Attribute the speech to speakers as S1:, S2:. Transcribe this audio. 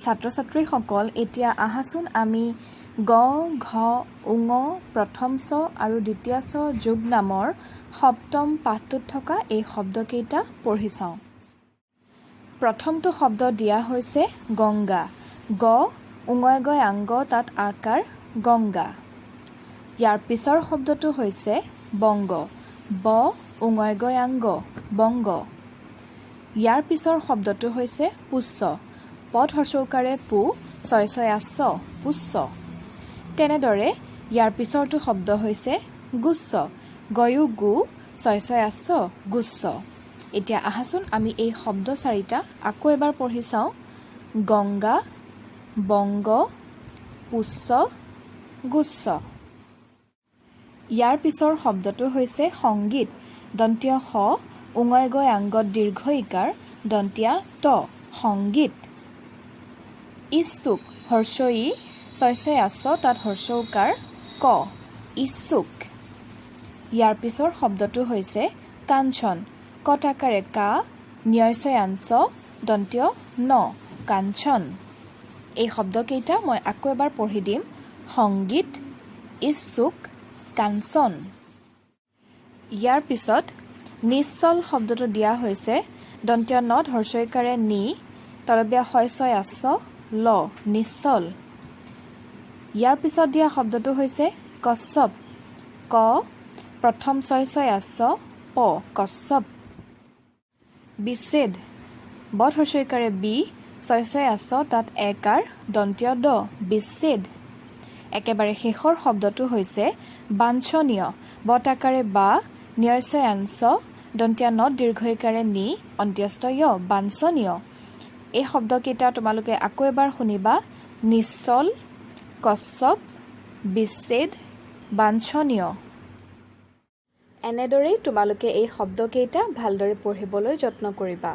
S1: ছাত্ৰ-ছাত্ৰীসকল এতিয়া আহাচোন আমি গ, ঘ, উঙ, প্ৰথম চ আৰু দ্বিতীয় চ যোগ নামৰ সপ্তম পাঠটোত থকা এই শব্দকেইটা পঢ়ি চাওঁ। প্ৰথমটো শব্দ দিয়া হৈছে গংগা। গ উঙয় গয় আংগ তাত আকাৰ গংগা। ইয়াৰ পিছৰ শব্দটো হৈছে বংগ। ব উঙয় গয় আংগ বংগ। ইয়াৰ পিছৰ শব্দটো হৈছে পুষ্য। পদ হৰ্ষৌকাৰে পু ছয় ছয় আছ পুষ্য। তেনেদৰে ইয়াৰ পিছৰটো শব্দ হৈছে গুচ্ছ। গয়ু গু ছয় ছয় আছ গুচ্ছ। এতিয়া আহাচোন আমি এই শব্দ চাৰিটা আকৌ এবাৰ পঢ়ি চাওঁ। গংগা, বংগ, পুষ্য, গুচ্ছ। ইয়াৰ পিছৰ শব্দটো হৈছে সংগীত। দন্তীয় স উঙয় গয় আংগত দীৰ্ঘ ইকাৰ দন্তীয়া ত সংগীত। ইচ্ছুক হৰ্ষ ই ছয় ছয় আছ তাত হৰ্ষ উকাৰ ক ইচ্ছুক। ইয়াৰ পিছৰ শব্দটো হৈছে কাঞ্চন। কটাকাৰে কা ন্যয় আঞ্চ দন্তীয় ন কাঞ্চন। এই শব্দকেইটা মই আকৌ এবাৰ পঢ়ি দিম। সংগীত, ইচ্ছুক, কাঞ্চন। ইয়াৰ পিছত নিশ্চল শব্দটো দিয়া হৈছে দন্তীয় নত হৰ্ষইকাৰে নি তলবীয়া হয় ছয় আছ ল নিশ্চল। ইয়াৰ পিছত দিয়া শব্দটো হৈছে কশ্যপ। ক প্ৰথম ছয় ছয় আছ প কশ্যপ। বিচ্ছেদ। বদ হৰ্ষইকাৰে বি ছয় ছয় আছ তাত একাৰ দন্তীয় দ বিচ্ছেদ। একেবাৰে শেষৰ শব্দটো হৈছে বাঞ্ছনীয়। বত আকাৰে বা ন্যয় আঞ্চ দন্তীয়া নত দীৰ্ঘইকাৰে নি অন্ত্যস্ত য় বাঞ্ছনীয়। এই শব্দকেইটা তোমালোকে আকৌ এবাৰ শুনিবা। নিশ্চল, কশ্যপ, বিচ্ছেদ, বাঞ্ছনীয়। এনেদৰেই তোমালোকে এই শব্দকেইটা ভালদৰে পঢ়িবলৈ যত্ন কৰিবা।